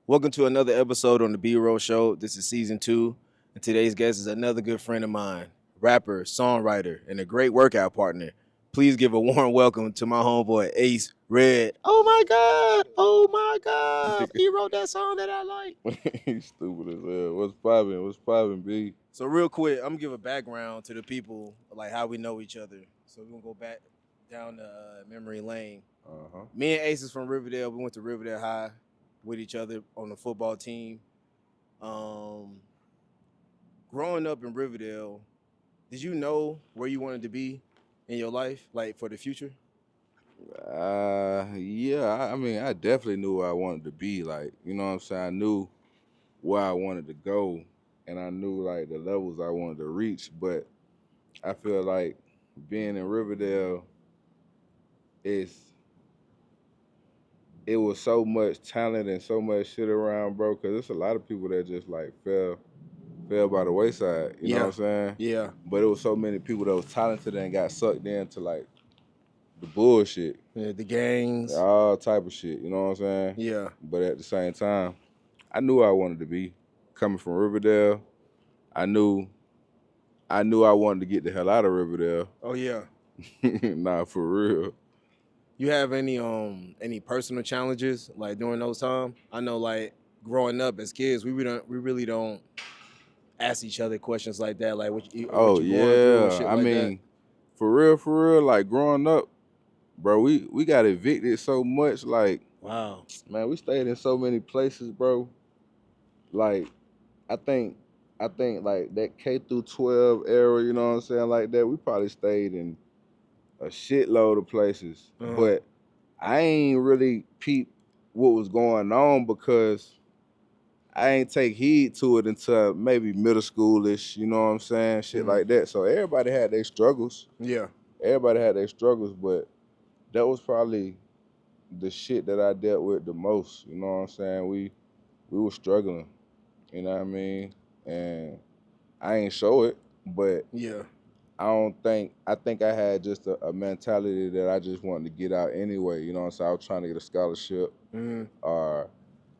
Welcome to another episode on the B-Roll Show. This is season 2, and today's guest is another good friend of mine, rapper, songwriter, and a great workout partner. Please give a warm welcome to my homeboy Ace Red. Oh my God! Oh my God! He wrote that song that I like. He's stupid as hell. What's poppin'? What's poppin', B? So real quick, I'm gonna give a background to the people, like how we know each other. So we're gonna go back down the memory lane. Me and Ace is from Riverdale. We went to Riverdale High with each other on the football team. Growing up in Riverdale, did you know where you wanted to be in your life, like for the future? Yeah. I mean, I definitely knew where I wanted to be. Like, you know what I'm saying? I knew where I wanted to go, and I knew like the levels I wanted to reach. But I feel like being in Riverdale is it was so much talent and so much shit around, bro. Cause there's a lot of people that just like fell by the wayside. You know what I'm saying? Yeah. But it was so many people that was talented and got sucked into like the bullshit. Yeah, the gangs. All type of shit, you know what I'm saying? Yeah. But at the same time, I knew I wanted to be. Coming from Riverdale, I knew I wanted to get the hell out of Riverdale. Oh yeah. Nah, for real. You have any personal challenges like during those times? I know like growing up as kids, we really don't ask each other questions like that, like what you going through and shit I like mean, for real, like growing up, bro, we got evicted so much. Like, that. Wow. man, we stayed in so many places, bro. Like, I think like that K through 12 era, you know what I'm saying, like that, we probably stayed in a shitload of places. But I ain't really peep what was going on because I ain't take heed to it until maybe middle schoolish, you know what I'm saying? Shit like that. So everybody had their struggles. Yeah. Everybody had their struggles, but that was probably the shit that I dealt with the most. You know what I'm saying? We were struggling. You know what I mean? And I ain't show it, but Yeah. I think I had just a mentality that I just wanted to get out anyway. You know what I'm saying? I was trying to get a scholarship or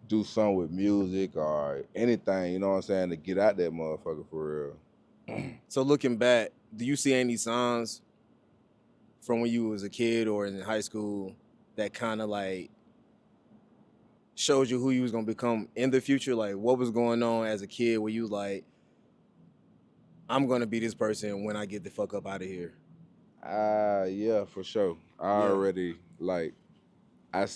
do something with music or anything, you know what I'm saying, to get out that motherfucker for real. So looking back, do you see any signs from when you was a kid or in high school that kind of like showed you who you was gonna become in the future? Like what was going on as a kid where you like, I'm gonna be this person when I get the fuck up out of here? Yeah, for sure. I already like I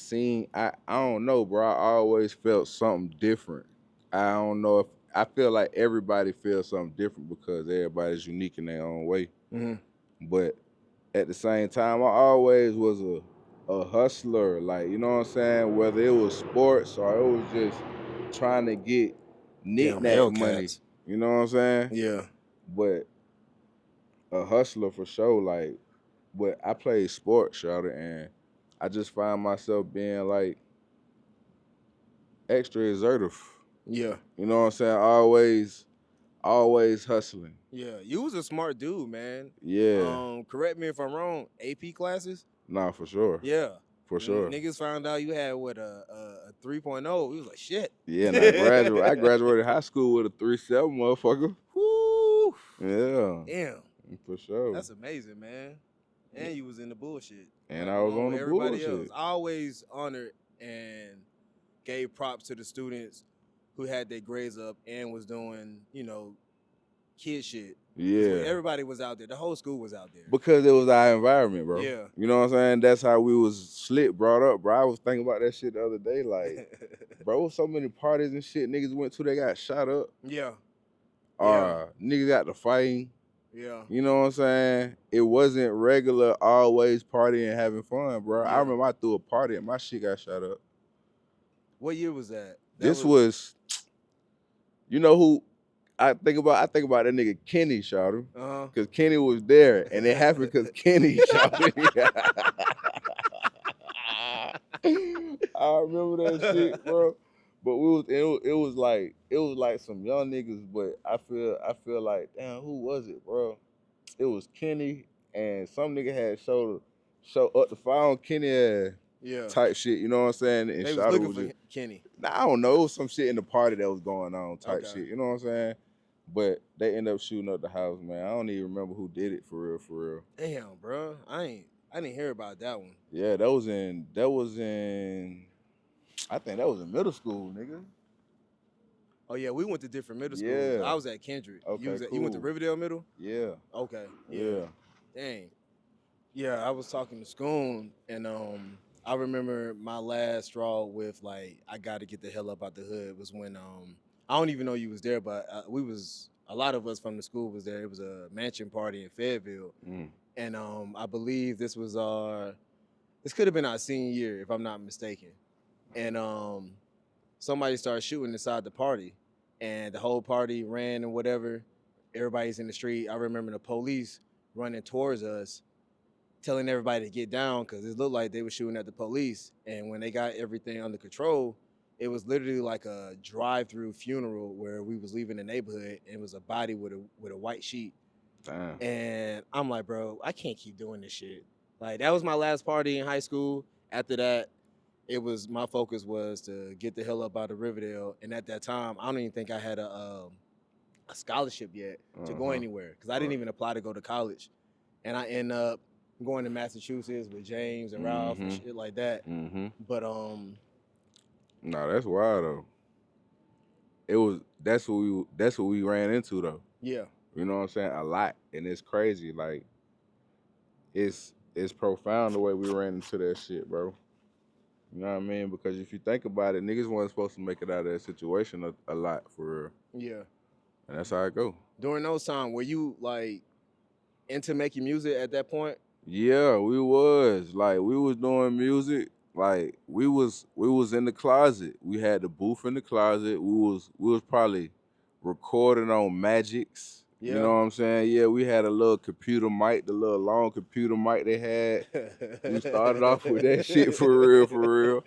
don't know, bro. I always felt something different. I don't know if I feel like everybody feels something different because everybody's unique in their own way. But at the same time, I always was a hustler, like, you know what I'm saying? Whether it was sports or it was just trying to get knick-knack money, you know what I'm saying? Yeah. But a hustler for sure, like, but I played sports, shouted, and I just find myself being like extra exertive. Yeah. You know what I'm saying? Always hustling. Yeah. You was a smart dude, man. Yeah. Correct me if I'm wrong. AP classes? Nah, for sure. Yeah. For sure. Niggas found out you had what a 3.0. We was like, shit. Yeah, and I graduated high school with a 3.7, motherfucker. Woo. Yeah. Damn. For sure. That's amazing, man. And you was in the bullshit. And like, I was along on with the everybody bullshit. else. I always honored and gave props to the students who had their grades up and was doing, kid shit. Yeah. Everybody was out there. The whole school was out there. Because it was our environment, bro. Yeah. You know what I'm saying? That's how we was slick brought up, bro. I was thinking about that shit the other day. Like, bro, so many parties and shit niggas went to, they got shot up. Yeah. Or niggas got to fighting. Yeah. You know what I'm saying? It wasn't regular, always partying and having fun, bro. Yeah. I remember I threw a party and my shit got shot up. What year was that? This was, you know who I think about that nigga Kenny, shouted. Cause Kenny was there, and it happened because Kenny shouted. I remember that shit, bro. But it was like some young niggas, but I feel like, damn, who was it, bro? It was Kenny and some nigga had show up the fire on Kenny ass. Yeah. type shit. You know what I'm saying? And They was Shawty looking was for just, Kenny. nah, I don't know, some shit in the party that was going on type Okay. shit. You know what I'm saying? But they end up shooting up the house, man. I don't even remember who did it for real, for real. Damn, bro. I didn't hear about that one. Yeah, that was in I think that was in middle school, nigga. Oh yeah, we went to different middle schools. Yeah. I was at Kendrick. Okay, You went to cool. Riverdale Middle? Yeah. Okay. Yeah. Yeah. Dang. Yeah, I was talking to Schoon, and I remember my last straw with like I got to get the hell up out the hood was when I don't even know you was there, but we was a lot of us from the school was there. It was a mansion party in Fayetteville, Mm. and I believe this could have been our senior year if I'm not mistaken, and somebody started shooting inside the party, and the whole party ran and whatever. Everybody's in the street. I remember the police running towards us telling everybody to get down because it looked like they were shooting at the police. And when they got everything under control, it was literally like a drive-through funeral where we was leaving the neighborhood and it was a body with a white sheet. Damn. And I'm like, bro, I can't keep doing this shit. Like that was my last party in high school. After that, my focus was to get the hell up out of Riverdale. And at that time, I don't even think I had a scholarship yet to go anywhere because I didn't even apply to go to college. And I end up going to Massachusetts with James and Ralph and shit like that. Mm-hmm. But Nah, that's wild though. That's what we ran into though. yeah, You know what I'm saying? A lot. And it's crazy. Like it's profound the way we ran into that shit, bro. You know what I mean? Because if you think about it, niggas wasn't supposed to make it out of that situation a lot for real. yeah. And that's how it go. During those times, were you like into making music at that point? Yeah, we was. Like we was doing music. Like we was in the closet. We had the booth in the closet. We was probably recording on Magics. You Yeah. know what I'm saying? Yeah, we had a little computer mic, the little long computer mic they had. We started off with that shit for real, for real.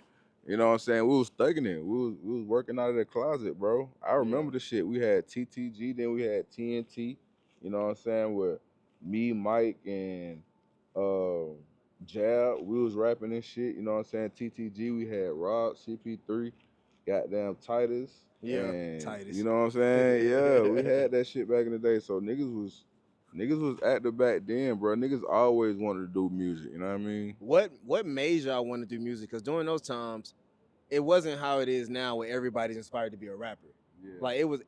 You know what I'm saying? We was thugging it. We was working out of the closet, bro. I remember the shit. We had TTG, then we had TNT. You know what I'm saying? With me, Mike, and Jab. We was rapping and shit. You know what I'm saying? TTG. We had Rob, CP3, goddamn Titus. Yeah, And Titus. you know what I'm saying? Yeah, we had that shit back in the day. So niggas was active back then, bro. Niggas always wanted to do music. You know what I mean? What made y'all want to do music? Because during those times, it wasn't how it is now where everybody's inspired to be a rapper. Yeah. Like it was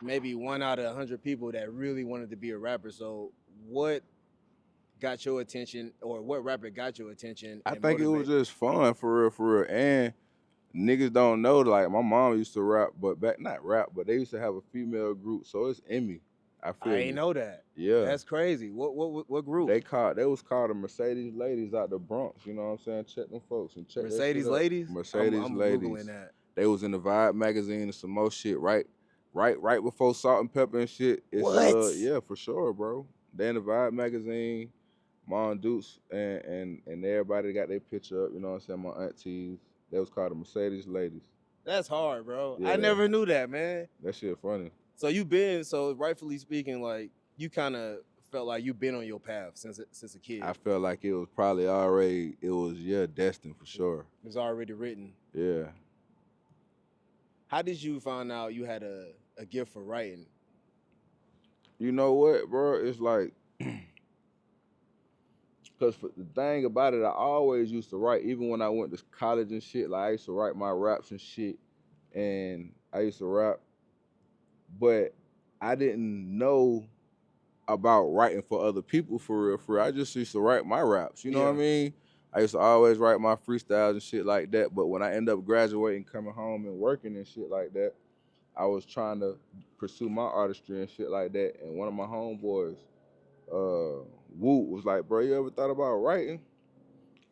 maybe 1 out of 100 people that really wanted to be a rapper. So what got your attention, or what rapper got your attention? I And think it was motivated? just fun for real, for real. And niggas don't know, like my mom used to rap, but not rap, but they used to have a female group, so it's in me. I feel I ain't me. know that. Yeah. That's crazy. What group? They was called the Mercedes Ladies out the Bronx, you know what I'm saying? Check them folks and check Mercedes that shit Ladies? out. Mercedes I'm Ladies. Googling that. They was in the Vibe magazine and some more shit, right before Salt and Pepper and shit. It's What? yeah, for sure, bro. They in the Vibe magazine, Mon Dukes and everybody got their picture up, you know what I'm saying? My aunties. They was called the Mercedes Ladies. That's hard, bro. I Yeah. never knew that, man. That shit funny. So rightfully speaking, like you kind of felt like you've been on your path since a kid. I felt like it was probably already, destined for sure. It was already written. Yeah. How did you find out you had a gift for writing? You know what, bro? It's like, because the thing about it, I always used to write, even when I went to college and shit. Like, I used to write my raps and shit, and I used to rap, but I didn't know about writing for other people for real, for real. I just used to write my raps, you know what I mean? I used to always write my freestyles and shit like that, but when I end up graduating, coming home and working and shit like that, I was trying to pursue my artistry and shit like that, and one of my homeboys, Woot, was like, bro, you ever thought about writing?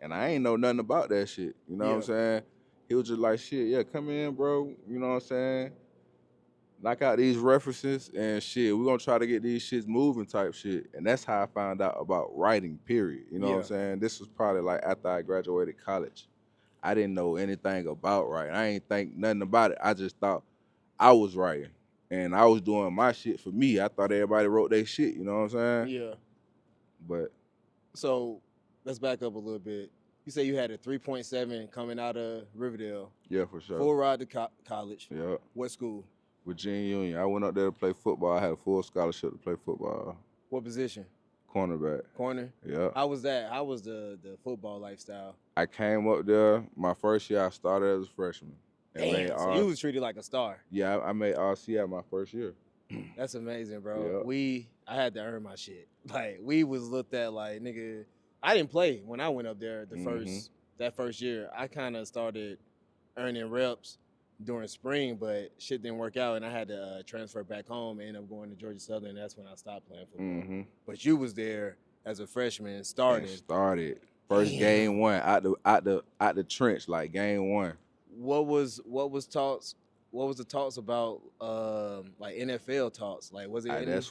And I ain't know nothing about that shit, you know what I'm saying? He was just like, shit, yeah, come in, bro, you know what I'm saying? Knock out these references and shit, we're gonna try to get these shits moving type shit. And that's how I found out about writing, period. You know what I'm saying? This was probably like after I graduated college. I didn't know anything about writing. I ain't think nothing about it. I just thought I was writing. And I was doing my shit for me. I thought everybody wrote their shit, you know what I'm saying? Yeah. But So let's back up a little bit. You say you had a 3.7 coming out of Riverdale. Yeah, for sure. Full ride to college. Yeah. What school? Virginia Union. I went up there to play football. I had a full scholarship to play football. What position? Cornerback. Corner? Yeah. How was that? How was the football lifestyle? I came up there. My first year, I started as a freshman. Damn, so you was treated like a star. Yeah, I made RC my first year. That's amazing, bro. Yep. I had to earn my shit. Like, we was looked at like, nigga, I didn't play when I went up there that first year. I kind of started earning reps during spring, but shit didn't work out, and I had to transfer back home and end up going to Georgia Southern. That's when I stopped playing football. But you was there as a freshman, started first game one out the trench, like game one. What was the talks about like NFL talks? Like, was it that's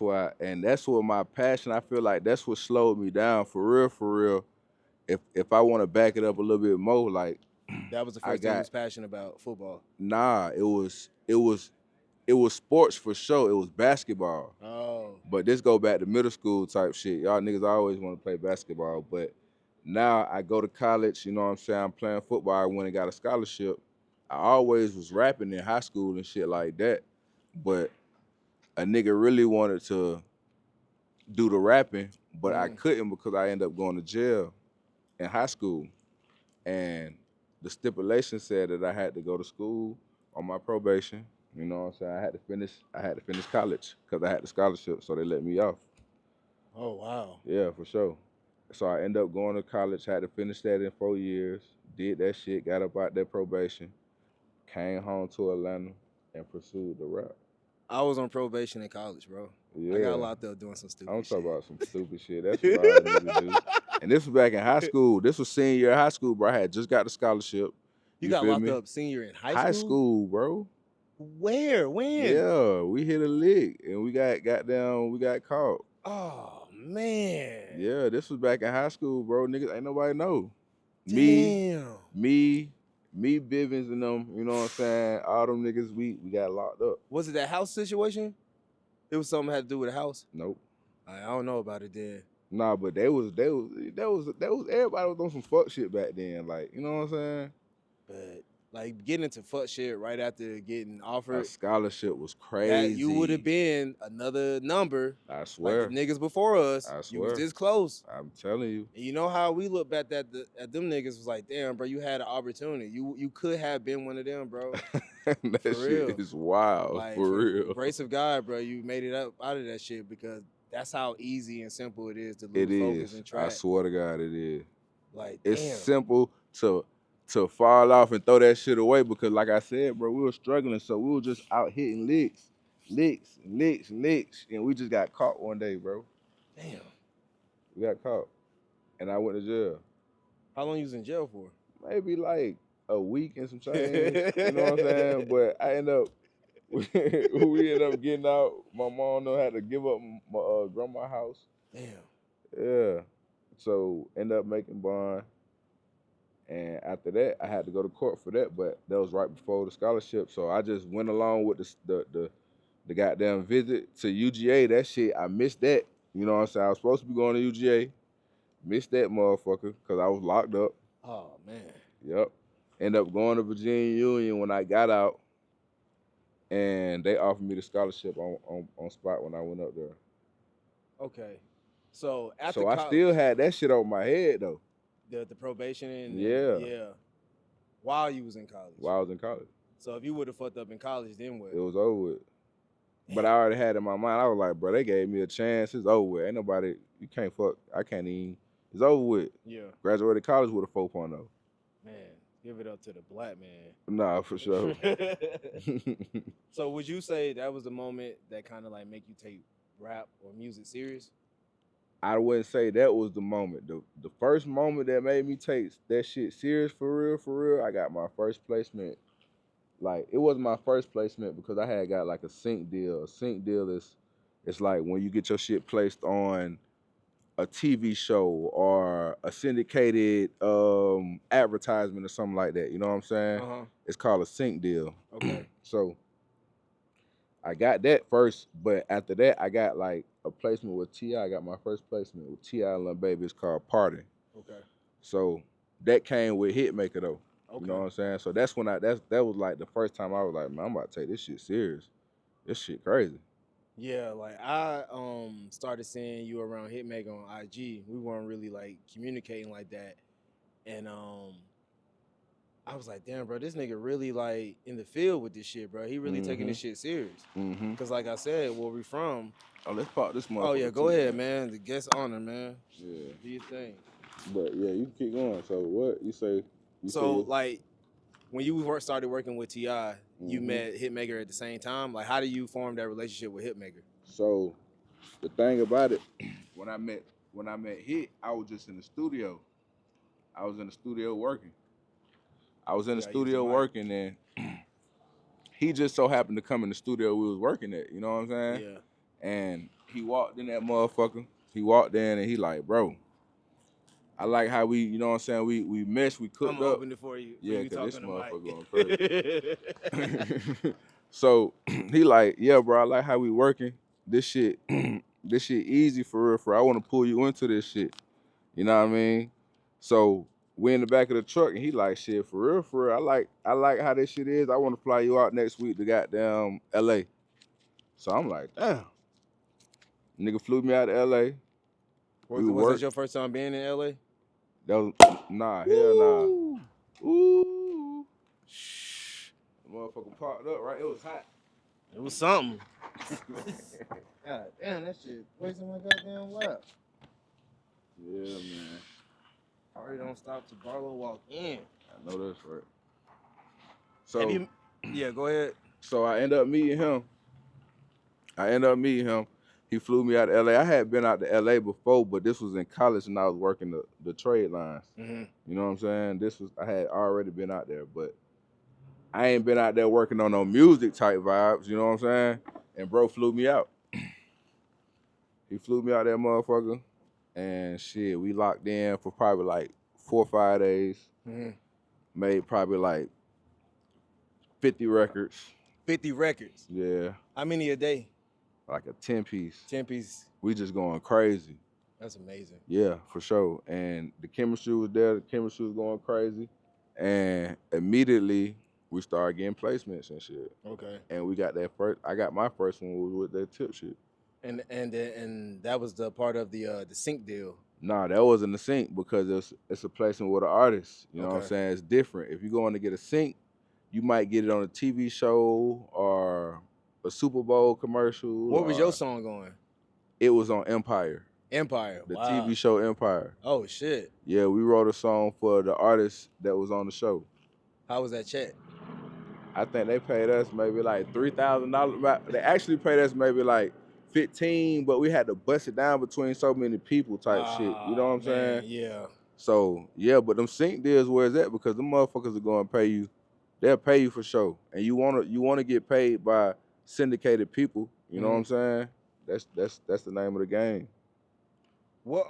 what my passion, I feel like that's what slowed me down for real. If I want to back it up a little bit more, like that was the first thing you was passionate about, football. Nah, it was sports for sure. It was basketball. Oh. But this go back to middle school type shit. Y'all niggas always want to play basketball, but now I go to college, you know what I'm saying? I'm playing football. I went and got a scholarship. I always was rapping in high school and shit like that, but a nigga really wanted to do the rapping, but I couldn't because I ended up going to jail in high school. And the stipulation said that I had to go to school on my probation. You know what I'm saying? I had to finish college because I had the scholarship, so they let me off. Oh, wow. Yeah, for sure. So I ended up going to college, had to finish that in 4 years, did that shit, got up out that probation, came home to Atlanta, and pursued the rap. I was on probation in college, bro. Yeah. I got locked up doing some stupid shit. I'm talking about some stupid shit. That's what all niggas do. And this was back in high school. This was senior year of high school, bro. I had just got the scholarship. You got locked up senior in high school? High school, bro. Where? When? Yeah, we hit a lick and we got caught. Oh, man. Yeah, this was back in high school, bro. Niggas ain't nobody know. Damn. Me, Bivens and them, you know what I'm saying? All them niggas, we got locked up. Was it that house situation? It was something had to do with the house? Nope. I don't know about it then. Nah, but everybody was on some fuck shit back then, like, you know what I'm saying? But like getting into fuck shit right after getting offered a scholarship was crazy. You would have been another number. I swear. Like the niggas before us. I swear. You was this close. I'm telling you. And you know how we look back at them niggas was like, damn, bro, you had an opportunity. You could have been one of them, bro. That for shit real. Is wild. Like, for real. Grace of God, bro, you made it up out of that shit because that's how easy and simple it is to lose focus and track. I swear to God, it is. Like, it's simple to fall off and throw that shit away because, like I said, bro, we were struggling, so we were just out hitting licks, and we just got caught one day, bro. Damn. We got caught, and I went to jail. How long you was in jail for? Maybe like a week and some change. You know what I'm saying? But I end up, we ended up getting out. My mom had to give up my grandma's house. Damn. Yeah. So end up making bond. And after that, I had to go to court for that, but that was right before the scholarship. So I just went along with the goddamn visit to UGA. That shit, I missed that. You know what I'm saying? I was supposed to be going to UGA. Missed that motherfucker because I was locked up. Oh, man. Yep. Ended up going to Virginia Union when I got out. And they offered me the scholarship on spot when I went up there. Okay. So after I still had that shit on my head, though. The probation and yeah. While you was in college. While I was in college. So if you would have fucked up in college, then what? It was over with. But I already had in my mind, I was like, bro, they gave me a chance. It's over with. Ain't nobody, you can't fuck. I can't even. It's over with. Yeah. Graduated college with a 4.0. Man, give it up to the black man. Nah, for sure. So would you say that was the moment that kind of like make you take rap or music serious? I wouldn't say that was the moment. The first moment that made me take that shit serious for real, I got my first placement. Like, it wasn't my first placement because I had got like a sync deal. A sync deal it's like when you get your shit placed on a TV show or a syndicated advertisement or something like that. You know what I'm saying? Uh-huh. It's called a sync deal. Okay. So I got that first, but after that, I got like a placement with T.I. I got my first placement with T.I. and Lil Baby. It's called Party. Okay. So that came with Hitmaker though. Okay. You know what I'm saying? So that's when that was like the first time I was like, man, I'm about to take this shit serious. This shit crazy. Yeah, like I started seeing you around Hitmaker on IG. We weren't really like communicating like that, and I was like, damn, bro, this nigga really like in the field with this shit, bro. He really taking this shit serious. Cause like I said, where we from? Oh, let's pop this motherfucker. Oh yeah, go too, ahead, man. The guest honor, man. Yeah. Do your thing. But yeah, you can keep going. So what you say? So like, when you started working with Ti, you Mhm. met Hitmaker at the same time. Like, how do you form that relationship with Hitmaker? So the thing about it, when I met Hit, I was just in the studio. I was in the studio working. And he just so happened to come in the studio we was working at. You know what I'm saying? Yeah. And he walked in that motherfucker. He walked in and he like, bro, I like how we, you know what I'm saying, we meshed, we cooked I'm gonna up. open it for you. Yeah, you cause this talking motherfucker going crazy. So he like, yeah, bro, I like how we working. This shit, this shit easy for real. For I want to pull you into this shit. You know what I mean? So we in the back of the truck and he like, shit, for real, for real. I like how this shit is. I want to fly you out next week to goddamn LA. So I'm like, damn. Nigga flew me out to LA. Was that your first time being in LA? That was nah, hell nah. Ooh. Shh. The motherfucker popped up, right? It was hot. It was something. God damn, that shit wasting my goddamn lap. Yeah, man. Already don't stop till Barlow walk in. I know that's right. So yeah, go ahead. So I end up meeting him. He flew me out to LA. I had been out to LA before, but this was in college and I was working the trade lines. Mm-hmm. You know what I'm saying? I had already been out there, but I ain't been out there working on no music type vibes, you know what I'm saying? And bro flew me out. He flew me out that motherfucker. And shit, we locked in for probably like 4 or 5 days. Mm-hmm. Made probably like 50 records. 50 records? Yeah. How many a day? Like a 10-piece. 10-piece. We just going crazy. That's amazing. Yeah, for sure. And the chemistry was there. The chemistry was going crazy. And immediately we started getting placements and shit. Okay. And we got I got my first one was with that tip shit. And that was the part of the sync deal. Nah, that wasn't the sync because it's a placement with an artist. You know what I'm saying? It's different. If you're going to get a sync, you might get it on a TV show or a Super Bowl commercial. What was your song going? It was on Empire. Empire. The wow. TV show Empire. Oh shit. Yeah, we wrote a song for the artist that was on the show. How was that check? I think they paid us maybe like $3,000. They actually paid us maybe like 15, but we had to bust it down between so many people type shit. You know what I'm saying? Yeah. So yeah, but them sync deals where it's at because them motherfuckers are gonna pay you. They'll pay you for sure, and you wanna get paid by syndicated people. You know what I'm saying? That's the name of the game. What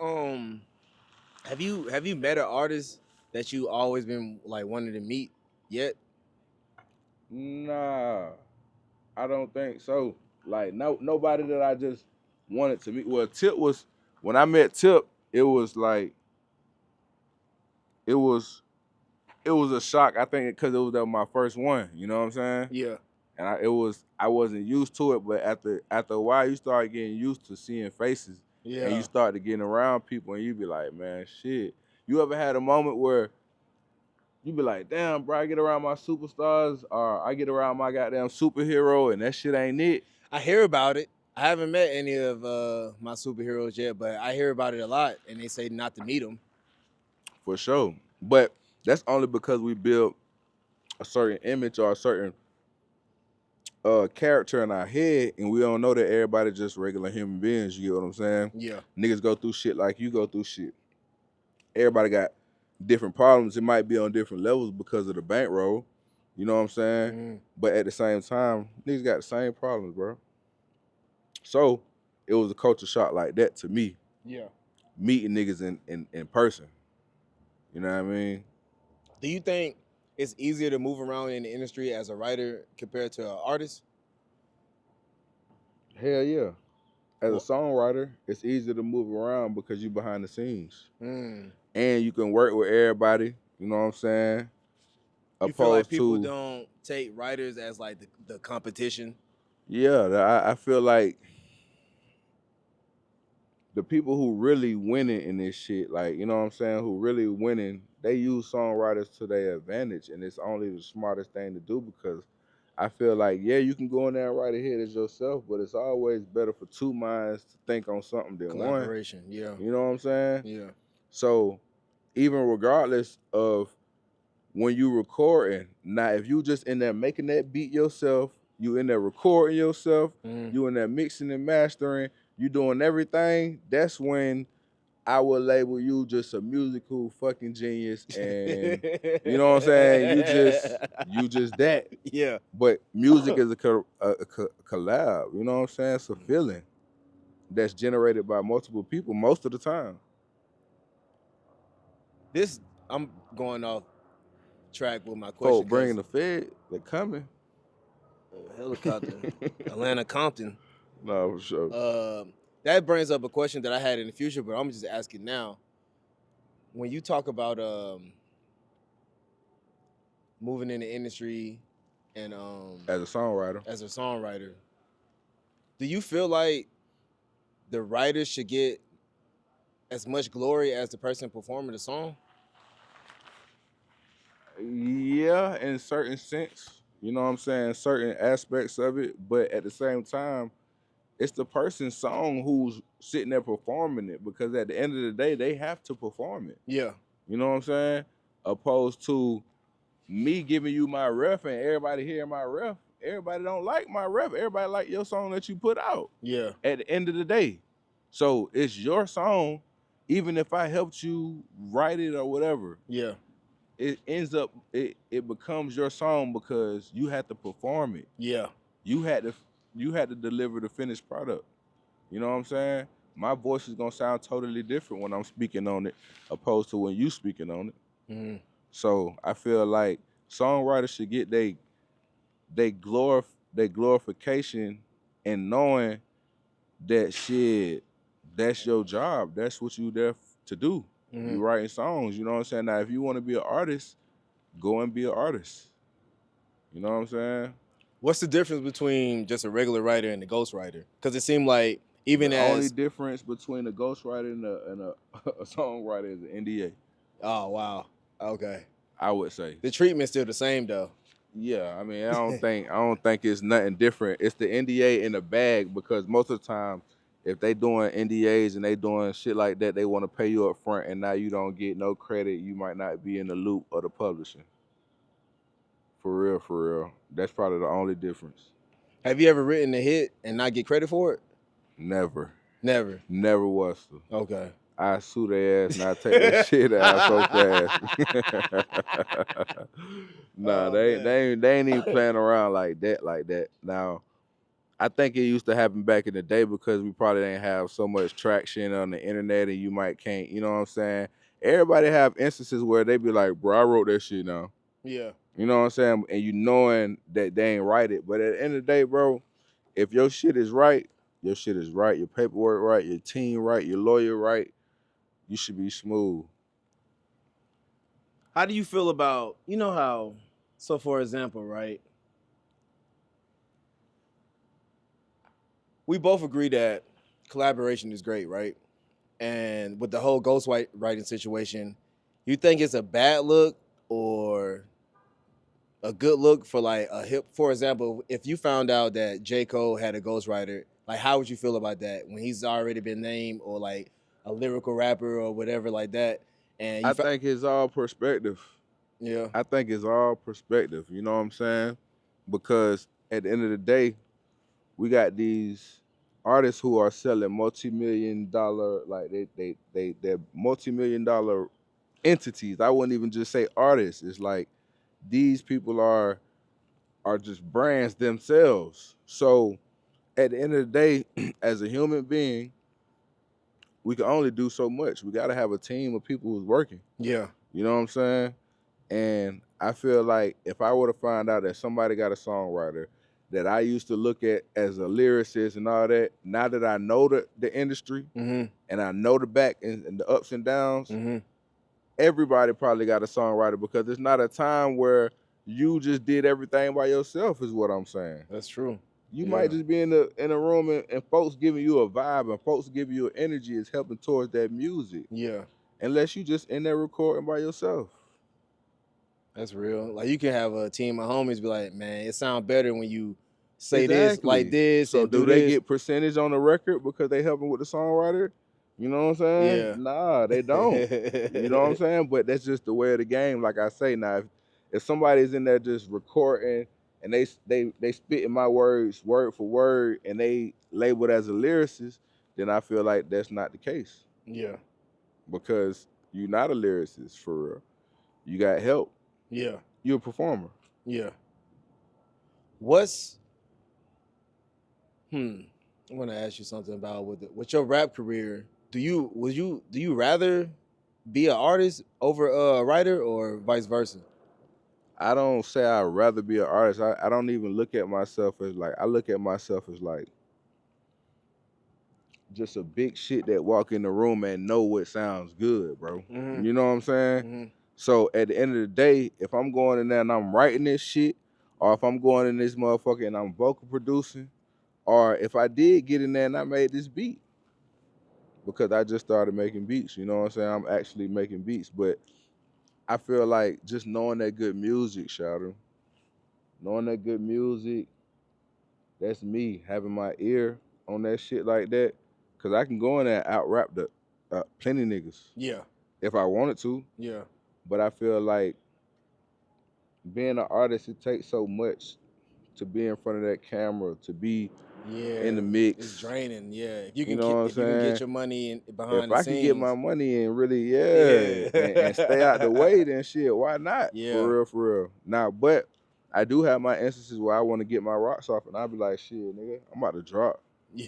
have you met an artist that you always been like wanting to meet yet? Nah, I don't think so. Like nobody that I just wanted to meet. Well, Tip was when I met Tip, it was like it was a shock. I think because it was my first one. You know what I'm saying? Yeah. And I wasn't used to it, but after a while, you start getting used to seeing faces. Yeah. And you start to getting around people, and you be like, man, shit. You ever had a moment where you be like, damn, bro, I get around my superstars, or I get around my goddamn superhero, and that shit ain't it? I hear about it. I haven't met any of my superheroes yet, but I hear about it a lot, and they say not to meet them. For sure. But that's only because we build a certain image or a certain character in our head, and we don't know that everybody just regular human beings. You get what I'm saying? Yeah. Niggas go through shit like you go through shit. Everybody got different problems. It might be on different levels because of the bankroll. You know what I'm saying? But at the same time, niggas got the same problems, bro. So it was a culture shock like that to me. Yeah. Meeting niggas in person. You know what I mean? Do you think it's easier to move around in the industry as a writer compared to an artist? Hell yeah. As a songwriter, it's easier to move around because you're behind the scenes. And you can work with everybody. You know what I'm saying? You feel like Opposed people to, don't take writers as like the competition? yeah, I feel like the people who really winning in this shit, like, you know what I'm saying, who really winning, they use songwriters to their advantage, and it's only the smartest thing to do because I feel like, yeah, you can go in there and write a hit as yourself, but it's always better for two minds to think on something than one. Collaboration, yeah. You know what I'm saying? Yeah. So even regardless of when you recording, now if you just in there making that beat yourself, you in there recording yourself, you in there mixing and mastering, you doing everything, that's when I would label you just a musical fucking genius, and you know what I'm saying? You just that. Yeah. But music is a collab, you know what I'm saying? It's a feeling that's generated by multiple people most of the time. This I'm going off track with my question Folk because bringing the Fed, they coming. helicopter, Atlanta Compton. No, for sure. That brings up a question that I had in the future, but I'm just asking now. When you talk about moving in the industry and As a songwriter, as a songwriter, do you feel like the writer should get as much glory as the person performing the song? yeah, in certain sense, you know what I'm saying, certain aspects of it, but at the same time, it's the person's song who's sitting there performing it, because at the end of the day, they have to perform it. Yeah. You know what I'm saying? Opposed to me giving you my ref and everybody hearing my ref. Everybody don't like my ref. Everybody like your song that you put out. Yeah. At the end of the day. So it's your song, even if I helped you write it or whatever. Yeah. It ends up, it becomes your song because you had to perform it. Yeah. You had to deliver the finished product. You know what I'm saying? My voice is gonna sound totally different when I'm speaking on it, opposed to when you speaking on it. Mm-hmm. So I feel like songwriters should get they glorification and knowing that shit, that's your job. That's what you there to do. Mm-hmm. You writing songs, you know what I'm saying? Now if you want to be an artist, go and be an artist. You know what I'm saying? What's the difference between just a regular writer and a ghostwriter? Because it seemed like even the as only difference between a ghostwriter and a songwriter is an NDA. Oh wow. Okay. I would say. The treatment's still the same though. Yeah, I mean, I don't think it's nothing different. It's the NDA in the bag, because most of the time, if they doing NDAs and they doing shit like that, they want to pay you up front, and now you don't get no credit. You might not be in the loop of the publishing. For real, for real. That's probably the only difference. Have you ever written a hit and not get credit for it? Never. Never. Never was to. Okay. I sue their ass and I take that shit out so fast. Nah, Oh, they ain't even playing around like that. Now, I think it used to happen back in the day because we probably didn't have so much traction on the internet, and you can't, you know what I'm saying? Everybody have instances where they be like, bro, I wrote that shit now. Yeah. You know what I'm saying? And you knowing that they ain't write it. But at the end of the day, bro, if your shit is right, your shit is right, your paperwork right, your team right, your lawyer right, you should be smooth. How do you feel about, you know how, so for example, right? We both agree that collaboration is great, right? And with the whole ghostwriting situation, you think it's a bad look or a good look for like a hip? For example, if you found out that J. Cole had a ghostwriter, like how would you feel about that when he's already been named, or like a lyrical rapper or whatever like that? And I think it's all perspective. Yeah. I think it's all perspective. You know what I'm saying? Because at the end of the day, we got these artists who are selling multi-million-dollar, like they're multi-million-dollar entities. I wouldn't even just say artists. It's like these people are just brands themselves. So at the end of the day, as a human being, we can only do so much. We got to have a team of people who's working. Yeah. You know what I'm saying? And I feel like if I were to find out that somebody got a songwriter that I used to look at as a lyricist and all that, now that I know the industry Mm-hmm. and I know the back and the ups and downs, Mm-hmm. everybody probably got a songwriter because it's not a time where you just did everything by yourself. Is what I'm saying. That's true. You Yeah. might just be in a room and folks giving you a vibe and folks giving you energy is helping towards that music. Yeah. Unless you just in there recording by yourself. That's real. Like you can have a team of homies be like, man, it sounds better when you say this like Exactly. this So and do do they this. get percentage on the record because they helping with the songwriter? You know what I'm saying? Yeah. Nah, they don't. You know what I'm saying? But that's just the way of the game. Like I say, now if somebody's in there just recording and they spitting my words word for word and they labeled as a lyricist, then I feel like that's not the case. Yeah. Because you're not a lyricist for real. You got help. Yeah. You're a performer. Yeah. I want to ask you something about with your rap career. Do you rather be an artist over a writer or vice versa? I don't say I'd rather be an artist. I don't even look at myself as like, I look at myself as like just a big shit that walk in the room and know what sounds good, bro. Mm-hmm. You know what I'm saying? Mm-hmm. So at the end of the day, if I'm going in there and I'm writing this shit, or if I'm going in this motherfucker and I'm vocal producing, or if I did get in there and I made this beat, because I just started making beats, you know what I'm saying? I'm actually making beats, but I feel like just knowing that good music, Shouter, knowing that good music, that's me having my ear on that shit like that, cause I can go in there and out rap the plenty niggas Yeah. if I wanted to. Yeah. But I feel like being an artist, it takes so much to be in front of that camera, to be in the mix. It's draining. Yeah. If you You can know what I'm if you can get saying? your money behind If the I could get scenes. my money and really, Yeah. and stay out the way, then shit, why not? Yeah. For real. Now, but I do have my instances where I want to get my rocks off, and I'll be like, shit, nigga, I'm about to drop. Yeah.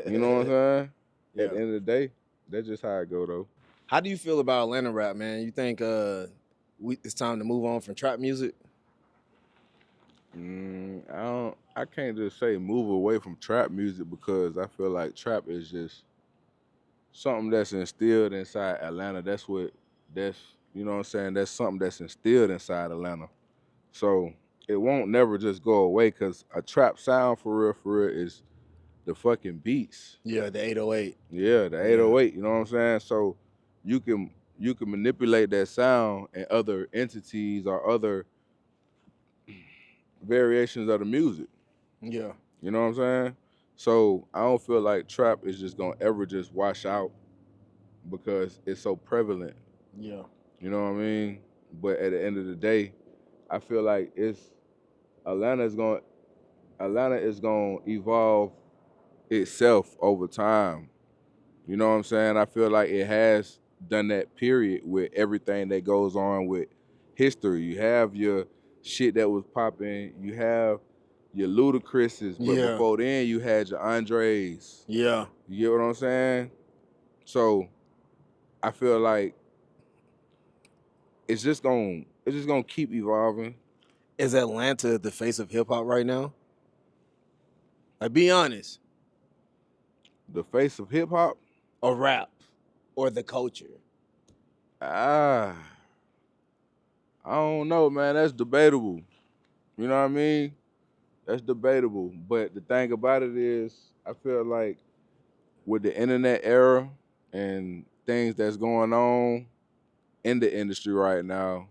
You know what I'm saying? Yeah. At the end of the day, that's just how it go, though. How do you feel about Atlanta rap, man? You think it's time to move on from trap music? I can't just say move away from trap music because I feel like trap is just something that's instilled inside Atlanta. That's you know what I'm saying. That's something that's instilled inside Atlanta. So it won't never just go away because a trap sound for real is the fucking beats. Yeah, the 808. Yeah, the 808. You know what I'm saying. So you can manipulate that sound in other entities or other variations of the music. Yeah. You know what I'm saying? So I don't feel like trap is just gonna ever just wash out because it's so prevalent. Yeah. You know what I mean? But at the end of the day, I feel like Atlanta is gonna evolve itself over time. You know what I'm saying? I feel like it has done that period with everything that goes on with history. You have your shit that was popping, you have your Ludacris's, but Yeah. before then you had your Andres. Yeah. You get what I'm saying? So I feel like it's just gonna keep evolving. Is Atlanta the face of hip hop right now? Like, be honest. The face of hip hop, Or rap, or the culture. I don't know, man. That's debatable. You know what I mean? That's debatable. But the thing about it is, I feel like with the internet era and things that's going on in the industry right now,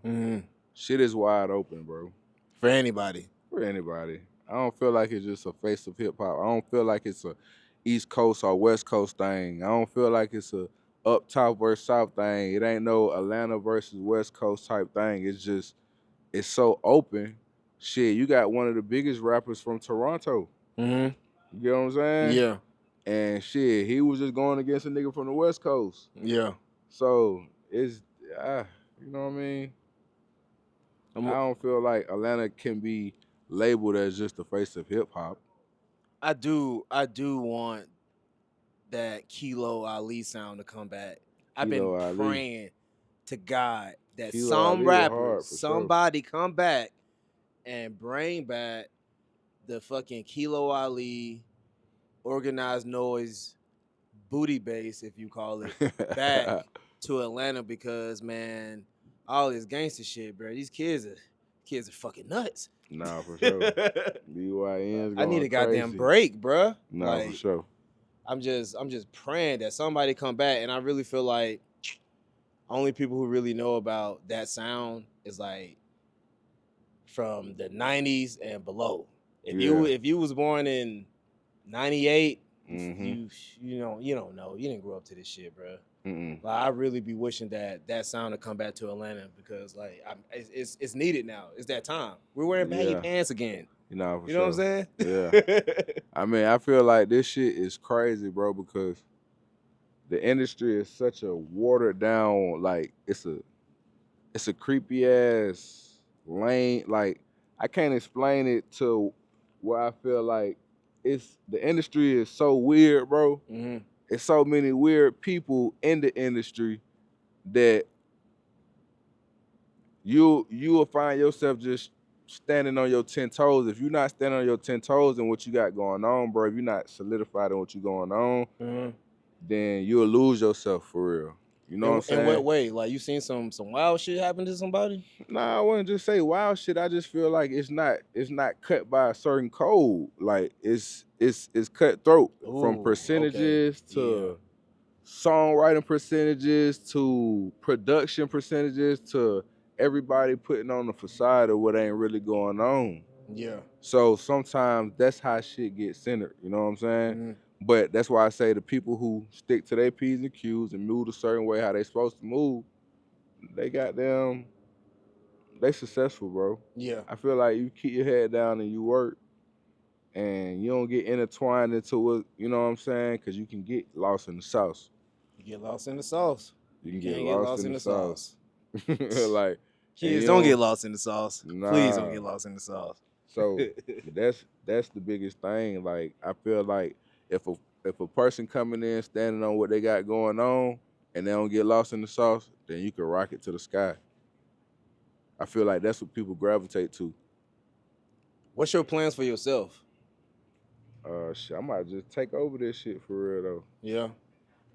shit is wide open, bro. For anybody. For anybody. I don't feel like it's just a face of hip hop. I don't feel like it's a East Coast or West Coast thing. I don't feel like it's a up top versus south thing. It ain't no Atlanta versus West Coast type thing. It's so open. Shit, you got one of the biggest rappers from Toronto. Mm-hmm. You get what I'm saying? Yeah. And shit, he was just going against a nigga from the West Coast. Yeah. So it's you know what I mean? I don't feel like Atlanta can be labeled as just the face of hip hop. I do want that Kilo Ali sound to come back. I've been Kilo Ali. praying to God that Kilo some Ali was rappers, hard, for sure. somebody come back and bring back the fucking Kilo Ali organized noise booty bass, if you call it, back to Atlanta because, man, all this gangster shit, bro. These kids are fucking nuts. Nah, for sure. BYN's I need going a goddamn crazy. break, bro. Nah, for Like, sure. I'm just praying that somebody come back, and I really feel like only people who really know about that sound is like from the '90s and below. If you was born in '98, you don't know. You didn't grow up to this shit, bro. Like, I really be wishing that sound to come back to Atlanta because like it's needed now. It's that time. We're wearing baggy pants again. You know, for You know what I'm saying? Yeah. I mean, I feel like this shit is crazy, bro, because the industry is such a watered down, like it's a creepy ass lane. Like I can't explain it to where I feel like the industry is so weird, bro. Mm-hmm. It's so many weird people in the industry that you will find yourself just standing on your 10 toes. If you're not standing on your 10 toes and what you got going on, bro, if you're not solidified in what you going on, then you'll lose yourself for real. You know what I'm saying? In what way? Like you seen some wild shit happen to somebody? Nah, I wouldn't just say wild shit. I just feel like it's not cut by a certain code. Like it's cutthroat from percentages to songwriting percentages to production percentages to everybody putting on the facade of what ain't really going on. Yeah. So sometimes that's how shit gets centered. You know what I'm saying? Mm-hmm. But that's why I say the people who stick to their P's and Q's and move a certain way how they supposed to move, they successful, bro. Yeah. I feel like you keep your head down and you work and you don't get intertwined into it, you know what I'm saying? Because you can get lost in the sauce. You get lost in the sauce. You can get lost in the sauce. Like, kids, don't get lost in the sauce. Nah. Please don't get lost in the sauce. So that's the biggest thing. Like I feel like if a person coming in standing on what they got going on and they don't get lost in the sauce, then you can rock it to the sky. I feel like that's what people gravitate to. What's your plans for yourself? Shit, I might just take over this shit for real though. Yeah.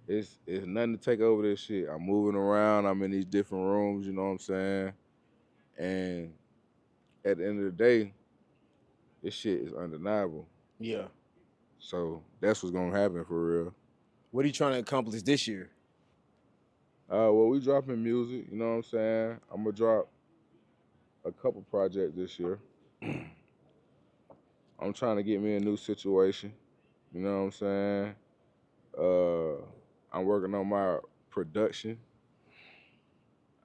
It's nothing to take over this shit. I'm moving around. I'm in these different rooms. You know what I'm saying? And at the end of the day, this shit is undeniable. Yeah. So that's what's gonna happen for real. What are you trying to accomplish this year? Well, we dropping music. You know what I'm saying? I'm gonna drop a couple projects this year. I'm trying to get me a new situation. You know what I'm saying? I'm working on my production.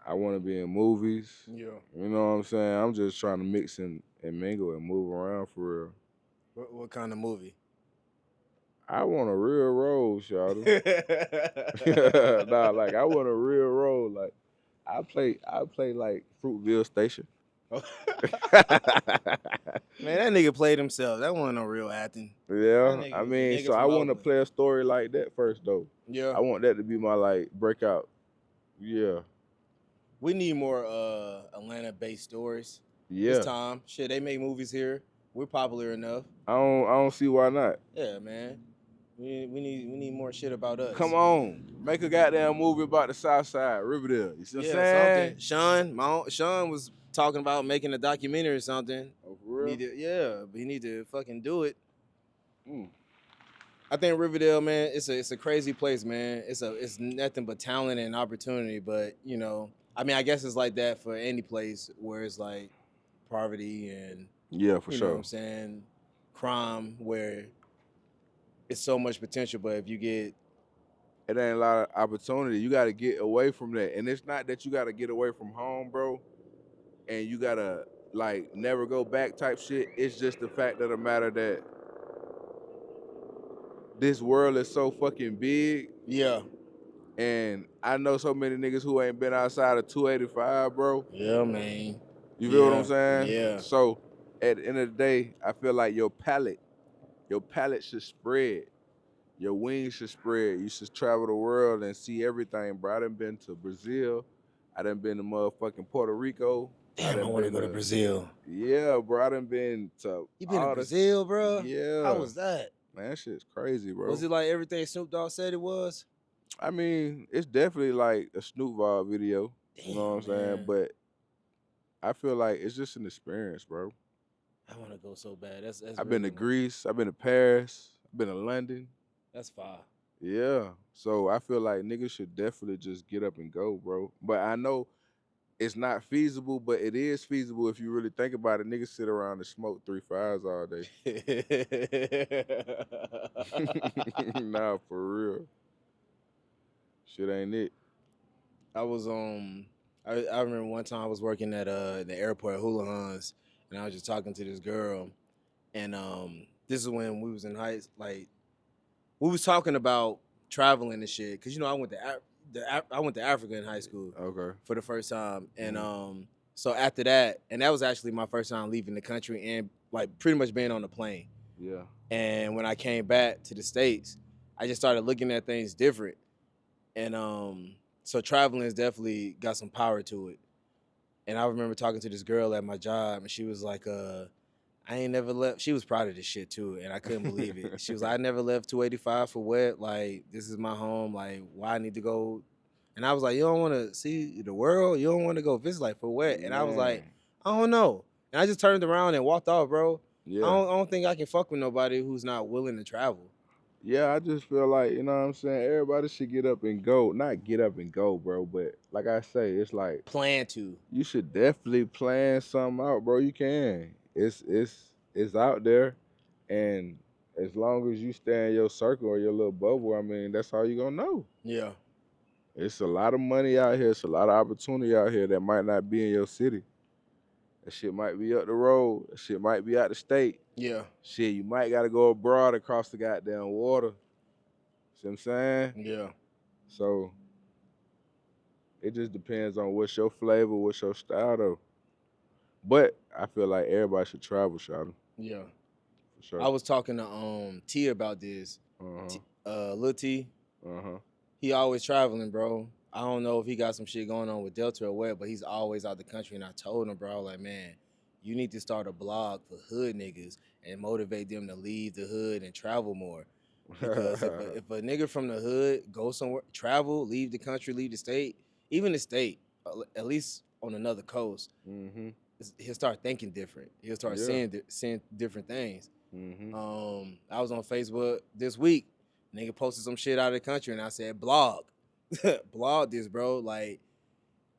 I want to be in movies. Yeah. You know what I'm saying? I'm just trying to mix and mingle and move around for real. What kind of movie? I want a real role, shawty. Nah, like I want a real role. Like I play like Fruitville Station. Man, that nigga played himself. That wasn't no real acting. Yeah, I mean, so I want to play a story like that first, though. Yeah, I want that to be my like breakout. Yeah, we need more Atlanta-based stories. Yeah, it's time. Shit, they make movies here. We're popular enough. I don't see why not. Yeah, man. We need more shit about us. Come on, make a goddamn movie about the South Side, Riverdale. You see what I'm saying? Sean was talking about making a documentary or something. Oh, for real? But he need to fucking do it. I think Riverdale, man, it's a crazy place, man. It's nothing but talent and opportunity. But you know, I mean, I guess it's like that for any place where it's like poverty and for you sure. know what I'm saying, crime, where it's so much potential. But if you get it ain't a lot of opportunity. You got to get away from that. And it's not that you got to get away from home, bro, and you got to, like, never go back type shit. It's just the fact of the matter that this world is so fucking big. Yeah. And I know so many niggas who ain't been outside of 285, bro. Yeah, man. You feel what I'm saying? Yeah. So, at the end of the day, I feel like your palate should spread. Your wings should spread. You should travel the world and see everything, bro. I done been to Brazil. I done been to motherfucking Puerto Rico. Damn, I want to go to Brazil. Yeah, bro. I done been to. You been to Brazil, bro? Yeah. How was that? Man, that shit's crazy, bro. Was it like everything Snoop Dogg said it was? I mean, it's definitely like a Snoop Dogg video. You know what I'm Damn, saying? man. But I feel like it's just an experience, bro. I want to go so bad. That's I've been really to one. Greece. I've been to Paris. I've been to London. That's fire. Yeah. So I feel like niggas should definitely just get up and go, bro. But I know it's not feasible, but it is feasible if you really think about it. Niggas sit around and smoke 3 5s all day. Nah, for real. Shit ain't it. I was I remember one time I was working at the airport at Hula Hans, and I was just talking to this girl, and this is when we was in like we was talking about traveling and shit, cause you know I went to I went to Africa in high school Okay. for the first time, and Mhm. so after that, and that was actually my first time leaving the country and like pretty much being on the plane. Yeah. And when I came back to the States, I just started looking at things different, and so traveling has definitely got some power to it. And I remember talking to this girl at my job, and she was like, I ain't never left. She was proud of this shit too, and I couldn't believe it. She was like, I never left 285 for what? Like, this is my home. Like, why I need to go? And I was like, you don't want to see the world? You don't want to go visit? Like, for what? And I was like, Man. I don't know. And I just turned around and walked off, bro. Yeah. I don't think I can fuck with nobody who's not willing to travel. Yeah, I just feel like, you know what I'm saying? Everybody should get up and go. Not get up and go, bro, but like I say, it's like Plan to. you should definitely plan something out, bro. You can. It's out there. And as long as you stay in your circle or your little bubble, I mean, that's all you gonna know. Yeah. It's a lot of money out here. It's a lot of opportunity out here that might not be in your city. That shit might be up the road. That shit might be out the state. Yeah. Shit, you might gotta go abroad across the goddamn water. See what I'm saying? Yeah. So it just depends on what's your flavor, what's your style though. But I feel like everybody should travel, shout Yeah. for I sure. was talking to T about this. Uh-huh. Lil T, Uh-huh. he always traveling, bro. I don't know if he got some shit going on with Delta or what, but he's always out the country. And I told him, bro, like, man, you need to start a blog for hood niggas and motivate them to leave the hood and travel more. Because if a nigga from the hood go somewhere, travel, leave the country, leave the state, even the state, at least on another coast, Mm-hmm. he'll start thinking different. He'll start Yeah. seeing different things. Mm-hmm. I was on Facebook this week. Nigga posted some shit out of the country, and I said, blog, blog this, bro. Like,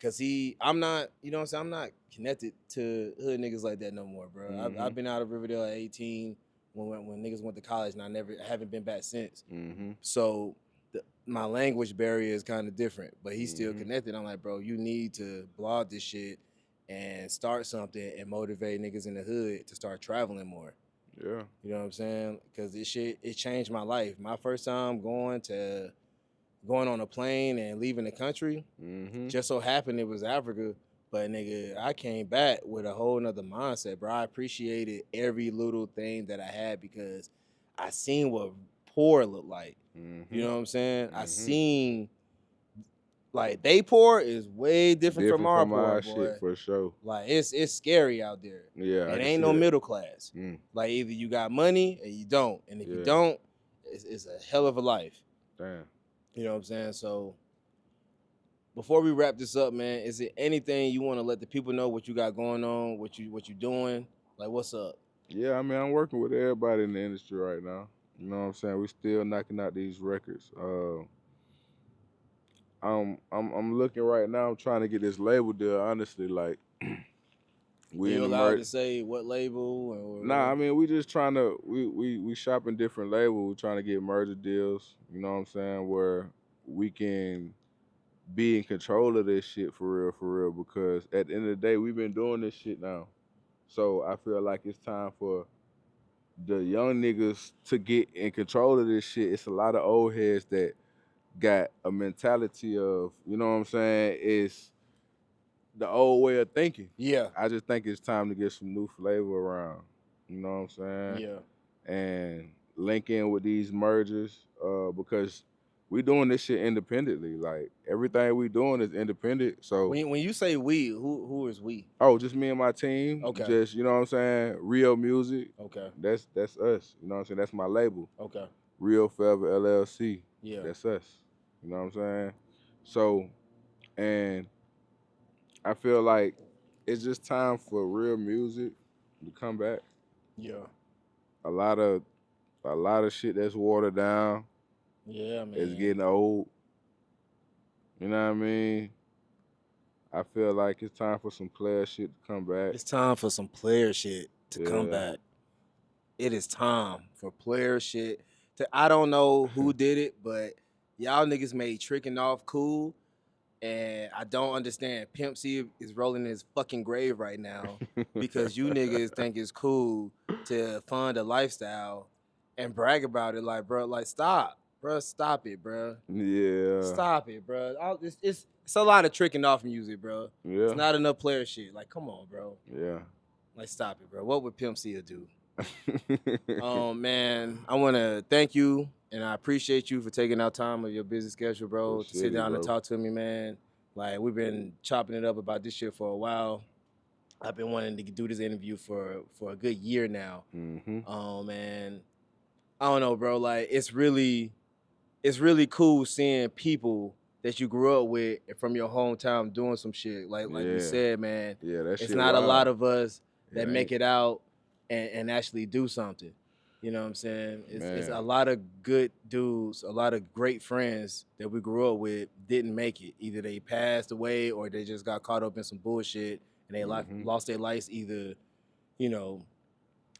cause I'm not, you know what I'm saying? I'm not connected to hood niggas like that no more, bro. Mm-hmm. I've been out of Riverdale at 18 when niggas went to college, and I haven't been back since. Mm-hmm. So my language barrier is kind of different, but he's still Mm-hmm. connected. I'm like, bro, you need to blog this shit and start something and motivate niggas in the hood to start traveling more. Yeah. You know what I'm saying? Because this shit, it changed my life. My first time going on a plane and leaving the country, Mm-hmm. just so happened it was Africa. But nigga, I came back with a whole nother mindset, bro. I appreciated every little thing that I had because I seen what poor looked like. Mm-hmm. You know what I'm saying? I Mhm. seen like they poor is way different from Different our from poor, our boy. shit for sure. Like it's scary out there. Yeah, I It can ain't see no that. middle class. Mm. Like either you got money or you don't, and if you Yeah. don't, it's a hell of a life. Damn. You know what I'm saying? So before we wrap this up, man, is there anything you want to let the people know what you got going on, what you doing? Like what's up? Yeah, I mean, I'm working with everybody in the industry right now. You know what I'm saying? We still knocking out these records. I'm looking right now. I'm trying to get this label deal. Honestly, like Are we in you the allowed to merch. say what label or Nah, I whatever? mean, we just trying to we shopping different labels. We trying to get merger deals. You know what I'm saying? Where we can be in control of this shit for real. Because at the end of the day, we've been doing this shit now. So I feel like it's time for the young niggas to get in control of this shit. It's a lot of old heads that got a mentality of, you know what I'm saying, it's the old way of thinking. Yeah, I just think it's time to get some new flavor around. You know what I'm saying? yeah. And link in with these mergers, because we doing this shit independently. Like everything we doing is independent. So When you say we, who is we? just me and my team, Okay, just you know what I'm saying, Real Music. okay, That's us. You know what I'm saying? That's my label. okay. Real Forever LLC. Yeah. That's us. You know what I'm saying? So, and I feel like it's just time for real music to come back. Yeah. A lot of shit that's watered down Yeah, is man. getting old. You know what I mean? I feel like it's time for some player shit to come back. It's time for some player shit to come Yeah. back. It is time for player shit to. I don't know who did it, but y'all niggas made tricking off cool. And I don't understand. Pimp C is rolling in his fucking grave right now because you niggas think it's cool to fund a lifestyle and brag about it. Like, bro, like stop, bro, stop it, bro, Yeah. stop it, bro. It's a lot of tricking off music, bro. It's Yeah. not enough player shit. Like, come on, bro. Yeah. Like, stop it, bro. What would Pimp C do? Man, I want to thank you and I appreciate you for taking out time of your busy schedule, bro, to sit Appreciate it, down and bro. talk to me, man. Like we've been chopping it up about this shit for a while. I've been wanting to do this interview for a good year now. Man, I don't know, bro. Like it's really cool seeing people that you grew up with from your hometown doing some shit. Like we Yeah. said, man. Yeah, that It's shit not a lot wild. of us that It make ain't. it out and actually do something. You know what I'm saying? It's Man. a lot of good dudes, a lot of great friends that we grew up with didn't make it. Either they passed away or they just got caught up in some bullshit and they lost their lives either, you know,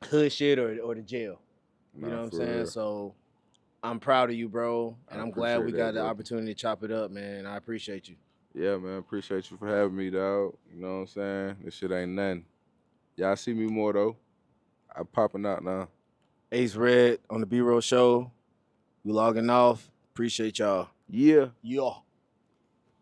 hood shit or the jail. You know Nah, what I'm for saying? real. So I'm proud of you, bro, I and I'm glad appreciate we that, got the brother. opportunity to chop it up, man. I appreciate you. Yeah, man. Appreciate you for having me, dog. You know what I'm saying? This shit ain't nothing. Y'all see me more though. I'm popping out now. Ace Red on the B-Roll Show. We logging off. Appreciate y'all. Yeah. Yeah.